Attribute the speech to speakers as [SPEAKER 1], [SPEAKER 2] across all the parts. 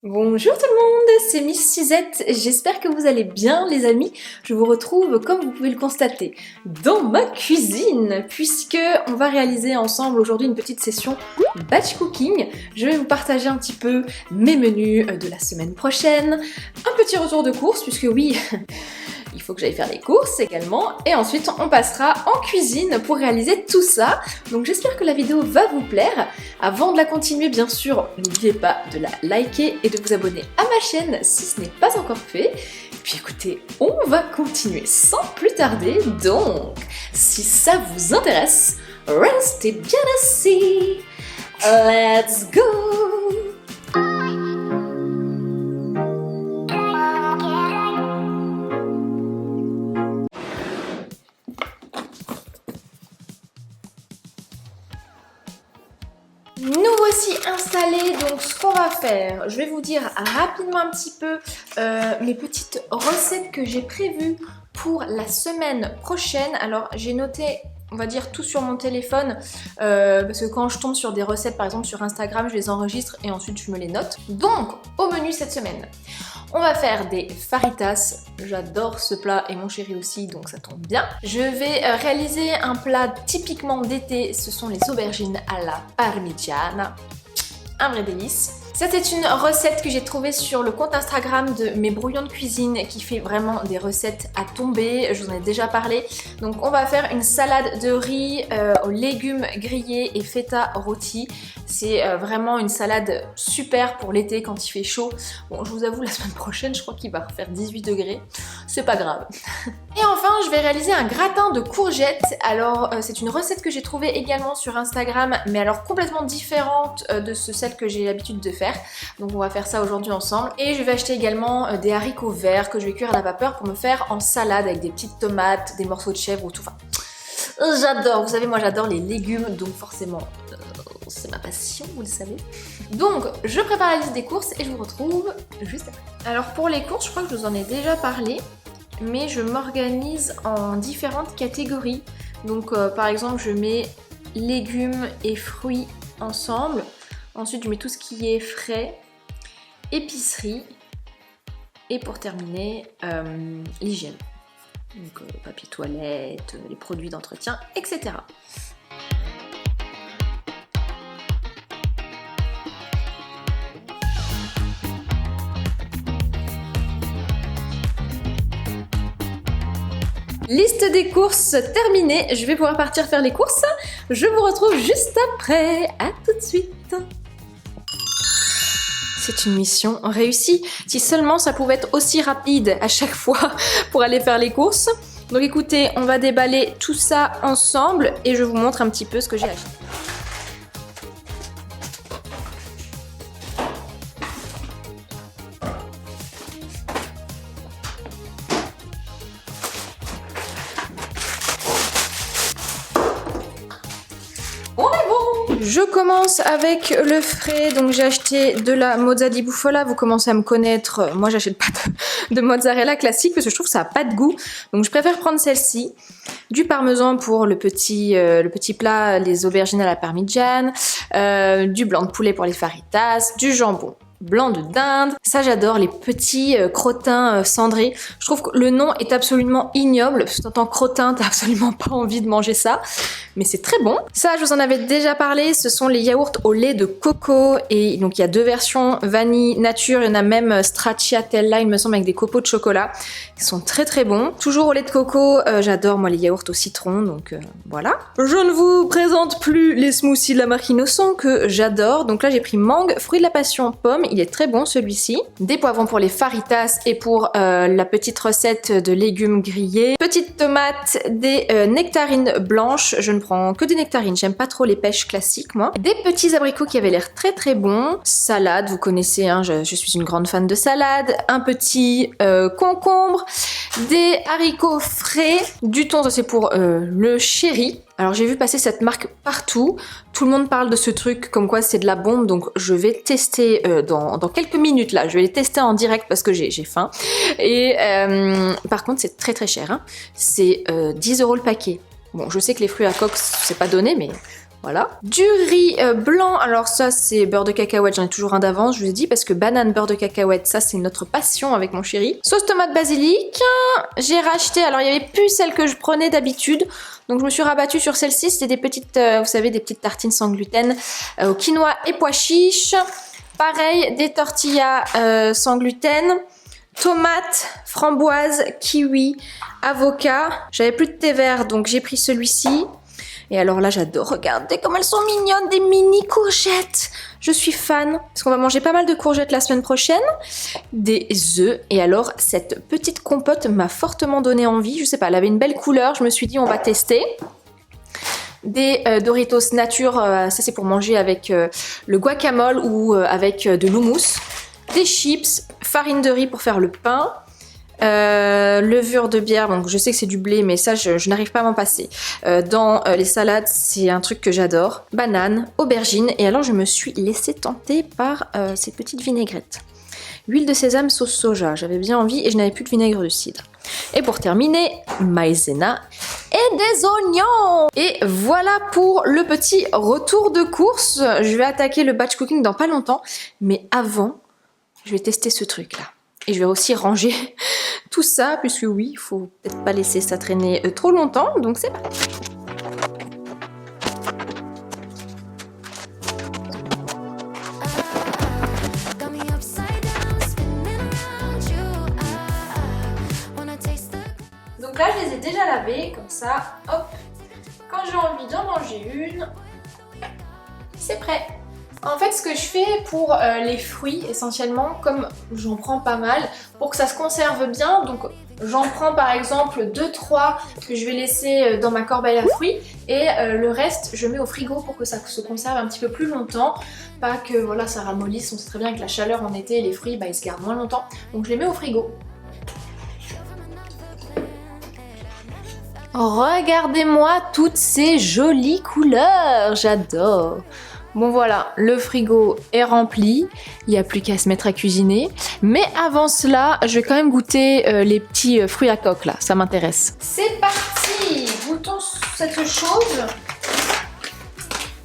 [SPEAKER 1] Bonjour tout le monde, c'est Miss Suzette, j'espère que vous allez bien les amis. Je vous retrouve comme vous pouvez le constater dans ma cuisine puisque on va réaliser ensemble aujourd'hui une petite session batch cooking. Je vais vous partager un petit peu mes menus de la semaine prochaine, un petit retour de course puisque oui... Il faut que j'aille faire les courses également et ensuite on passera en cuisine pour réaliser tout ça. Donc j'espère que la vidéo va vous plaire. Avant de la continuer bien sûr, n'oubliez pas de la liker et de vous abonner à ma chaîne si ce n'est pas encore fait. Puis écoutez, on va continuer sans plus tarder. Donc si ça vous intéresse, restez bien assis. Let's go! Nous voici installés, donc ce qu'on va faire, je vais vous dire rapidement un petit peu mes petites recettes que j'ai prévues pour la semaine prochaine. Alors j'ai noté, on va dire, tout sur mon téléphone parce que quand je tombe sur des recettes par exemple sur Instagram, je les enregistre et ensuite je me les note. Donc au menu cette semaine, on va faire des faritas, j'adore ce plat et mon chéri aussi donc ça tombe bien. Je vais réaliser un plat typiquement d'été, ce sont les aubergines à la parmigiana, un vrai délice. Ça c'est une recette que j'ai trouvée sur le compte Instagram de mes brouillons de cuisine qui fait vraiment des recettes à tomber, je vous en ai déjà parlé. Donc on va faire une salade de riz aux légumes grillés et feta rôti. C'est vraiment une salade super pour l'été quand il fait chaud. Bon, je vous avoue, la semaine prochaine, je crois qu'il va faire 18 degrés. C'est pas grave. Et enfin, je vais réaliser un gratin de courgettes. Alors, c'est une recette que j'ai trouvée également sur Instagram, mais alors complètement différente de celle que j'ai l'habitude de faire. Donc, on va faire ça aujourd'hui ensemble. Et je vais acheter également des haricots verts que je vais cuire à la vapeur pour me faire en salade avec des petites tomates, des morceaux de chèvre ou tout. Enfin, j'adore. Vous savez, moi, j'adore les légumes, donc forcément... c'est ma passion, vous le savez. Donc, je prépare la liste des courses et je vous retrouve juste après. Alors pour les courses, je crois que je vous en ai déjà parlé, mais je m'organise en différentes catégories. Donc par exemple, je mets légumes et fruits ensemble. Ensuite, je mets tout ce qui est frais, épicerie. Et pour terminer, l'hygiène. Donc papier toilette, les produits d'entretien, etc. Liste des courses terminée, je vais pouvoir partir faire les courses. Je vous retrouve juste après, à tout de suite. C'est une mission réussie. Si seulement ça pouvait être aussi rapide à chaque fois pour aller faire les courses. Donc écoutez, on va déballer tout ça ensemble et je vous montre un petit peu ce que j'ai acheté. Je commence avec le frais, donc j'ai acheté de la mozza di bufala, vous commencez à me connaître, moi j'achète pas de mozzarella classique parce que je trouve que ça n'a pas de goût, donc je préfère prendre celle-ci. Du parmesan pour le petit plat, les aubergines à la parmigiane, du blanc de poulet pour les faritas, du jambon blanc de dinde. Ça j'adore, les petits crottins cendrés. Je trouve que le nom est absolument ignoble. En tant que crottin, t'as absolument pas envie de manger ça. Mais c'est très bon. Ça, je vous en avais déjà parlé. Ce sont les yaourts au lait de coco. Et donc il y a deux versions, vanille nature. Il y en a même stracciatella, il me semble, avec des copeaux de chocolat. Ils sont très très bons. Toujours au lait de coco. J'adore moi les yaourts au citron. Donc voilà. Je ne vous présente plus les smoothies de la marque Innocent que j'adore. Donc là j'ai pris mangue, fruit de la passion, pomme. Il est très bon celui-ci. Des poivrons pour les faritas et pour la petite recette de légumes grillés. Petites tomates, des nectarines blanches. Je ne prends que des nectarines, j'aime pas trop les pêches classiques moi. Des petits abricots qui avaient l'air très très bons. Salade, vous connaissez, hein, je suis une grande fan de salade. Un petit concombre. Des haricots frais. Du thon, ça c'est pour le chéri. Alors j'ai vu passer cette marque partout, tout le monde parle de ce truc comme quoi c'est de la bombe, donc je vais tester dans quelques minutes là, je vais les tester en direct parce que j'ai faim. Et par contre c'est très très cher, hein. C'est 10 € le paquet. Bon, je sais que les fruits à coque c'est pas donné, mais Voilà. Du riz blanc, alors ça c'est beurre de cacahuète, j'en ai toujours un d'avance, je vous ai dit, parce que banane, beurre de cacahuète, ça c'est notre passion avec mon chéri. Sauce tomate basilic, j'ai racheté, alors il n'y avait plus celle que je prenais d'habitude, donc je me suis rabattue sur celle-ci, c'était des petites, vous savez, des petites tartines sans gluten, au quinoa et pois chiches. Pareil, des tortillas sans gluten, tomates, framboises, kiwi, avocat. J'avais plus de thé vert, donc j'ai pris celui-ci. Et alors là, j'adore. Regardez comme elles sont mignonnes, des mini courgettes. Je suis fan, parce qu'on va manger pas mal de courgettes la semaine prochaine. Des œufs. Et alors, cette petite compote m'a fortement donné envie. Je sais pas, elle avait une belle couleur. Je me suis dit, on va tester. Des Doritos nature, ça c'est pour manger avec le guacamole ou avec de l'houmous. Des chips, farine de riz pour faire le pain. Levure de bière, donc je sais que c'est du blé, mais ça je n'arrive pas à m'en passer. Dans les salades, c'est un truc que j'adore. Banane, aubergine, et alors je me suis laissée tenter par ces petites vinaigrettes. Huile de sésame, sauce soja, j'avais bien envie et je n'avais plus de vinaigre de cidre. Et pour terminer, maïzena et des oignons. Et voilà pour le petit retour de course. Je vais attaquer le batch cooking dans pas longtemps, mais avant, je vais tester ce truc là. Et je vais aussi ranger tout ça, puisque oui, il faut peut-être pas laisser ça traîner trop longtemps, donc c'est parti. Donc là, je les ai déjà lavés, comme ça, hop, quand j'ai envie d'en manger une, c'est prêt. En fait, ce que je fais pour les fruits, essentiellement, comme j'en prends pas mal, pour que ça se conserve bien, donc j'en prends par exemple 2-3 que je vais laisser dans ma corbeille à fruits, et le reste, je mets au frigo pour que ça se conserve un petit peu plus longtemps, pas que voilà, ça ramollisse. On sait très bien que la chaleur en été, les fruits, bah, ils se gardent moins longtemps, donc je les mets au frigo. Regardez-moi toutes ces jolies couleurs, j'adore. Bon voilà, le frigo est rempli, il n'y a plus qu'à se mettre à cuisiner. Mais avant cela, je vais quand même goûter les petits fruits à coque là, ça m'intéresse. C'est parti, goûtons cette chose.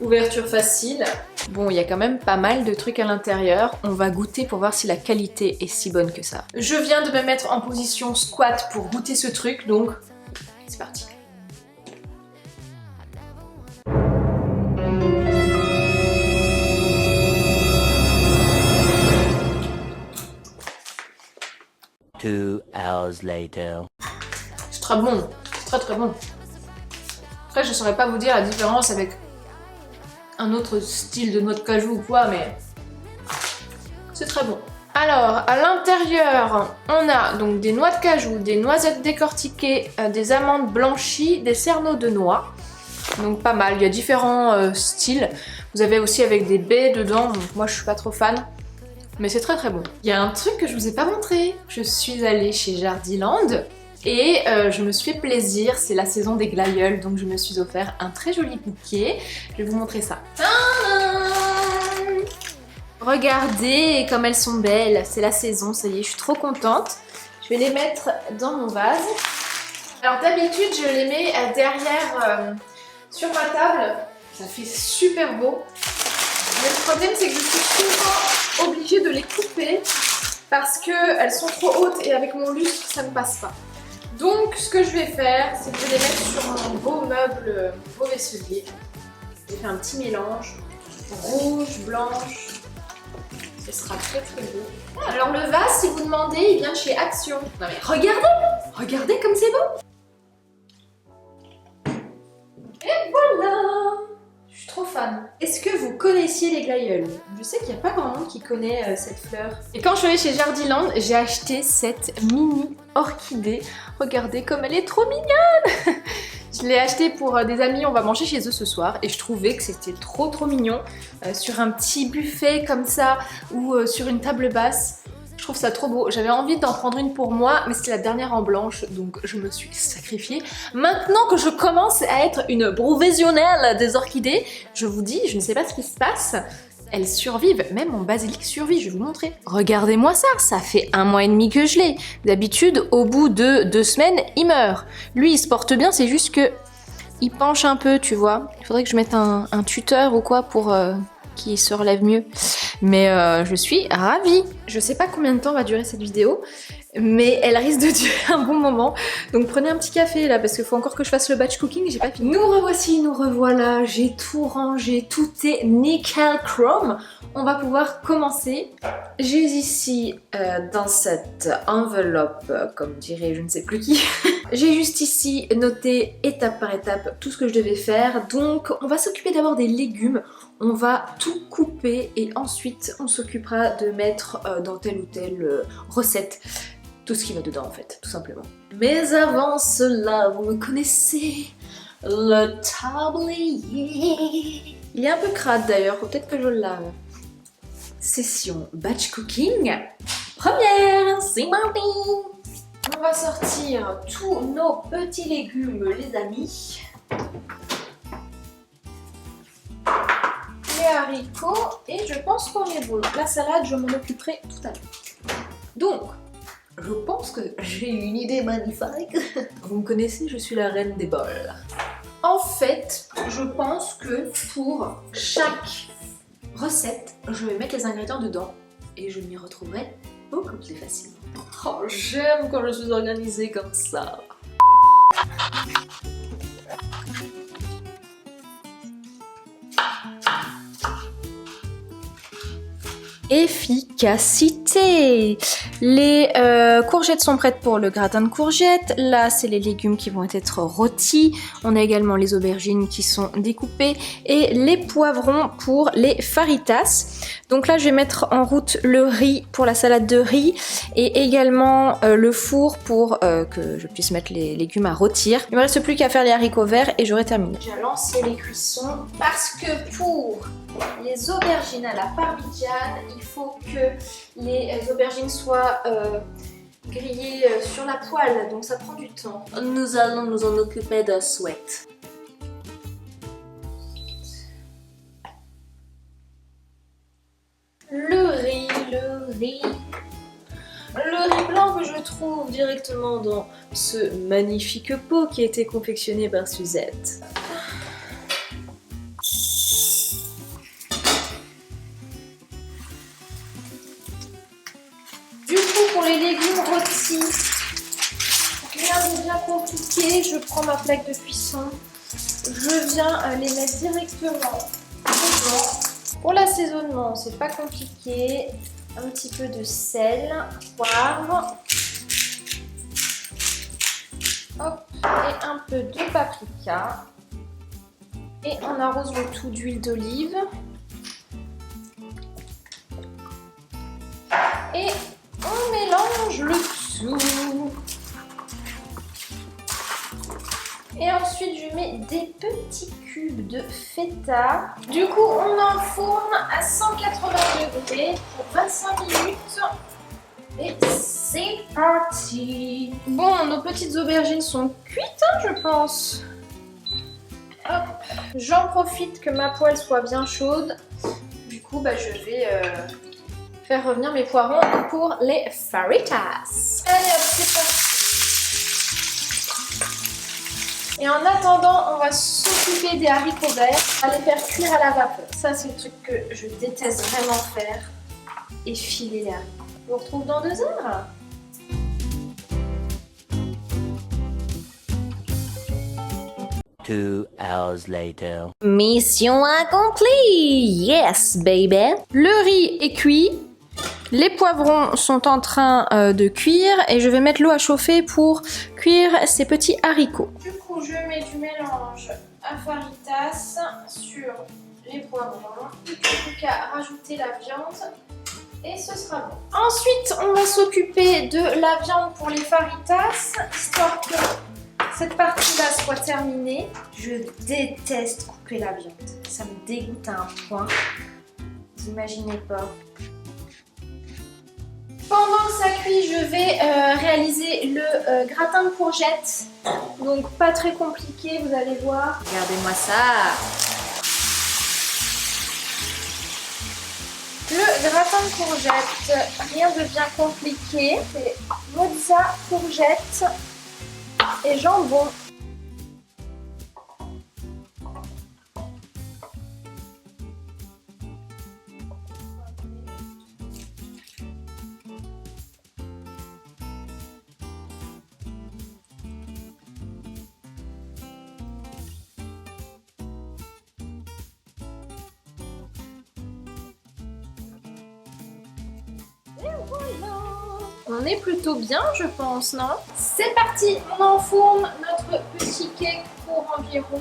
[SPEAKER 1] Ouverture facile. Bon, il y a quand même pas mal de trucs à l'intérieur. On va goûter pour voir si la qualité est si bonne que ça. Je viens de me mettre en position squat pour goûter ce truc, donc c'est parti.
[SPEAKER 2] Two hours later.
[SPEAKER 1] C'est très bon, c'est très très bon. Après, je saurais pas vous dire la différence avec un autre style de noix de cajou ou quoi, mais c'est très bon. Alors, à l'intérieur, on a donc des noix de cajou, des noisettes décortiquées, des amandes blanchies, des cerneaux de noix. Donc pas mal, il y a différents styles. Vous avez aussi avec des baies dedans, donc moi je suis pas trop fan. Mais c'est très très bon. Il y a un truc que je vous ai pas montré. Je suis allée chez Jardiland et je me suis fait plaisir. C'est la saison des glaïeuls, donc je me suis offert un très joli bouquet. Je vais vous montrer ça. Tadam! Regardez comme elles sont belles. C'est la saison, ça y est, je suis trop contente. Je vais les mettre dans mon vase. Alors d'habitude, je les mets derrière sur ma table. Ça fait super beau. Mais le problème, c'est que je suis souvent obligée de les couper parce qu'elles sont trop hautes et avec mon lustre, ça ne passe pas. Donc, ce que je vais faire, c'est que je vais les mettre sur mon beau meuble, mon beau vaisselier. J'ai fait un petit mélange rouge, blanche. Ce sera très très beau. Alors, le vase, si vous demandez, il vient de chez Action. Non mais regardez comme c'est beau. Et voilà! Je suis trop fan. Est-ce que vous connaissiez les glaïeuls? Je sais qu'il n'y a pas grand monde qui connaît cette fleur. Et quand je suis allée chez Jardiland, j'ai acheté cette mini orchidée. Regardez comme elle est trop mignonne. Je l'ai achetée pour des amis, on va manger chez eux ce soir. Et je trouvais que c'était trop mignon. Sur un petit buffet comme ça, ou sur une table basse. Je trouve ça trop beau. J'avais envie d'en prendre une pour moi, mais c'était la dernière en blanche, donc je me suis sacrifiée. Maintenant que je commence à être une professionnelle des orchidées, je vous dis, je ne sais pas ce qui se passe. Elles survivent, même mon basilic survit, je vais vous montrer. Regardez-moi ça, ça fait 1 mois et demi que je l'ai. D'habitude, au bout de 2 semaines, il meurt. Lui, il se porte bien, c'est juste que il penche un peu, tu vois. Il faudrait que je mette un tuteur ou quoi pour qu'il se relève mieux. Mais je suis ravie. Je sais pas combien de temps va durer cette vidéo, mais elle risque de durer un bon moment. Donc prenez un petit café là, parce qu'il faut encore que je fasse le batch cooking, j'ai pas fini. Nous revoici, nous revoilà, j'ai tout rangé, tout est nickel chrome. On va pouvoir commencer. J'ai ici dans cette enveloppe, comme dirait je ne sais plus qui, j'ai juste ici noté étape par étape tout ce que je devais faire. Donc on va s'occuper d'abord des légumes. On va tout couper et ensuite on s'occupera de mettre dans telle ou telle recette tout ce qui va dedans en fait, tout simplement. Mais avant cela, vous me connaissez, le tablier. Il est un peu crade d'ailleurs, faut peut-être que je le lave. Session batch cooking. Première, c'est parti. On va sortir tous nos petits légumes, les amis. Les haricots et je pense qu'on est bon. La salade, je m'en occuperai tout à l'heure. Donc, je pense que j'ai une idée magnifique. Vous me connaissez, je suis la reine des bols. En fait, je pense que pour chaque recette, je vais mettre les ingrédients dedans et je m'y retrouverai beaucoup plus facilement. Oh, j'aime quand je suis organisée comme ça. Efficacité. Les courgettes sont prêtes pour le gratin de courgettes. Là, c'est les légumes qui vont être rôtis. On a également les aubergines qui sont découpées et les poivrons pour les faritas. Donc là, je vais mettre en route le riz pour la salade de riz et également le four pour que je puisse mettre les légumes à rôtir. Il ne me reste plus qu'à faire les haricots verts et j'aurai terminé. J'ai lancé les cuissons parce que pour les aubergines à la parmigiane, il faut que les aubergines soient grillées sur la poêle, donc ça prend du temps. Nous allons nous en occuper de suite. Le riz. Le riz blanc que je trouve directement dans ce magnifique pot qui a été confectionné par Suzette. Pour les légumes rôtis, rien de bien compliqué, je prends ma plaque de cuisson, je viens les mettre directement dedans. Pour l'assaisonnement, c'est pas compliqué, un petit peu de sel, poivre, hop, et un peu de paprika, et on arrose le tout d'huile d'olive, et on mélange le tout. Et ensuite, je mets des petits cubes de feta. Du coup, on enfourne à 180 degrés pour 25 minutes. Et c'est parti. Bon, nos petites aubergines sont cuites, hein, je pense. Hop. J'en profite que ma poêle soit bien chaude. Du coup, je vais... faire revenir mes poivrons pour les faritas. Allez hop, c'est parti. Et en attendant, on va s'occuper des haricots verts. On va les faire cuire à la vapeur. Ça, c'est le truc que je déteste vraiment faire. Effiler les haricots. Je vous retrouve dans 2 heures.
[SPEAKER 2] Two hours later.
[SPEAKER 1] Mission accomplie! Yes, baby! Le riz est cuit. Les poivrons sont en train de cuire et je vais mettre l'eau à chauffer pour cuire ces petits haricots. Du coup, je mets du mélange à faritas sur les poivrons. Il n'y a plus qu'à rajouter la viande et ce sera bon. Ensuite, on va s'occuper de la viande pour les faritas, histoire que cette partie-là soit terminée. Je déteste couper la viande. Ça me dégoûte à un point. Vous imaginez pas. Pendant que ça cuit, je vais réaliser le gratin de courgettes. Donc pas très compliqué, vous allez voir. Regardez-moi ça. Le gratin de courgettes, rien de bien compliqué. C'est mozza, courgettes et jambon. On est plutôt bien, je pense, non? C'est parti, on enfourne notre petit cake pour environ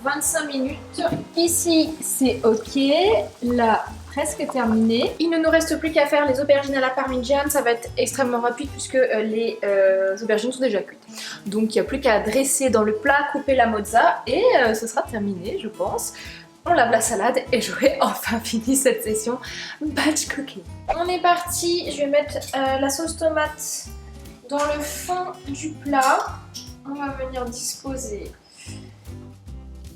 [SPEAKER 1] 25 minutes. Ici, c'est ok. Là, presque terminé. Il ne nous reste plus qu'à faire les aubergines à la parmigiane. Ça va être extrêmement rapide puisque les aubergines sont déjà cuites. Donc, il n'y a plus qu'à dresser dans le plat, couper la mozza et ce sera terminé, je pense. On lave la salade et j'aurai enfin fini cette session batch cooking. On est parti, je vais mettre la sauce tomate dans le fond du plat. On va venir disposer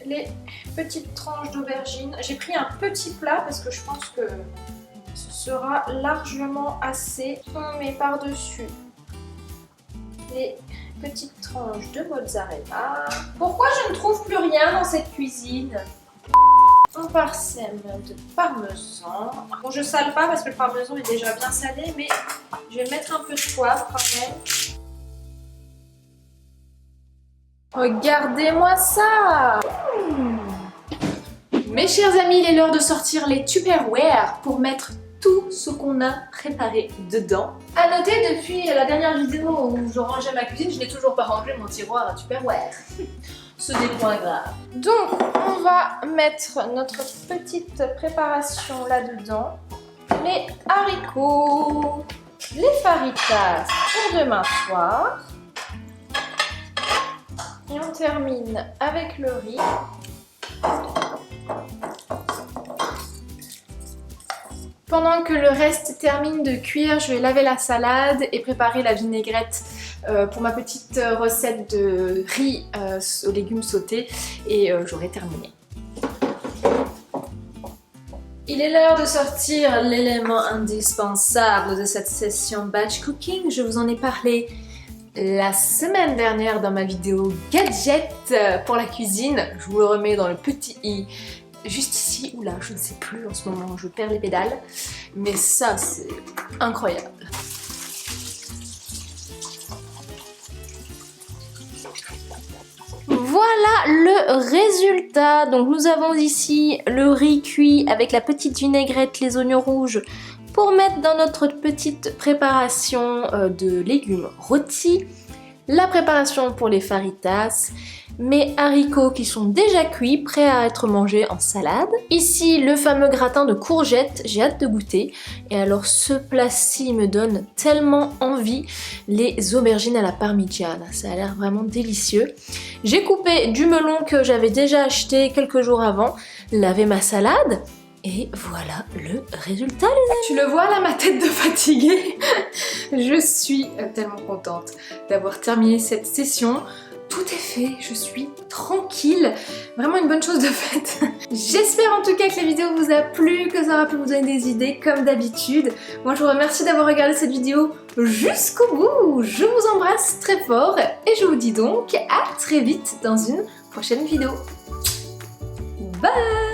[SPEAKER 1] les petites tranches d'aubergine. J'ai pris un petit plat parce que je pense que ce sera largement assez. On met par-dessus les petites tranches de mozzarella. Pourquoi je ne trouve plus rien dans cette cuisine? On parsème de parmesan. Bon, je sale pas parce que le parmesan est déjà bien salé, mais je vais mettre un peu de poivre quand même. Regardez-moi ça! Mes chers amis, il est l'heure de sortir les Tupperware pour mettre tout ce qu'on a préparé dedans. À noter, depuis la dernière vidéo où je rangeais ma cuisine, je n'ai toujours pas rangé mon tiroir à Tupperware. Ce n'est point grave. Donc, on va mettre notre petite préparation là-dedans. Les haricots, les faritas pour demain soir. Et on termine avec le riz. Pendant que le reste termine de cuire, je vais laver la salade et préparer la vinaigrette pour ma petite recette de riz aux légumes sautés et j'aurai terminé. Il est l'heure de sortir l'élément indispensable de cette session batch cooking. Je vous en ai parlé la semaine dernière dans ma vidéo gadget pour la cuisine. Je vous le remets dans le petit i. Juste ici ou là, je ne sais plus en ce moment, je perds les pédales. Mais ça, c'est incroyable. Voilà le résultat. Donc nous avons ici le riz cuit avec la petite vinaigrette, les oignons rouges pour mettre dans notre petite préparation de légumes rôtis. La préparation pour les faritas, mes haricots qui sont déjà cuits, prêts à être mangés en salade. Ici, le fameux gratin de courgettes, j'ai hâte de goûter. Et alors, ce plat-ci me donne tellement envie, les aubergines à la parmigiana. Ça a l'air vraiment délicieux. J'ai coupé du melon que j'avais déjà acheté quelques jours avant, lavé ma salade. Et voilà le résultat, les amis. Tu le vois là, ma tête de fatiguée. Je suis tellement contente d'avoir terminé cette session. Tout est fait, je suis tranquille. Vraiment une bonne chose de faite. J'espère en tout cas que la vidéo vous a plu, que ça aura pu vous donner des idées comme d'habitude. Moi je vous remercie d'avoir regardé cette vidéo jusqu'au bout. Je vous embrasse très fort et je vous dis donc à très vite dans une prochaine vidéo. Bye!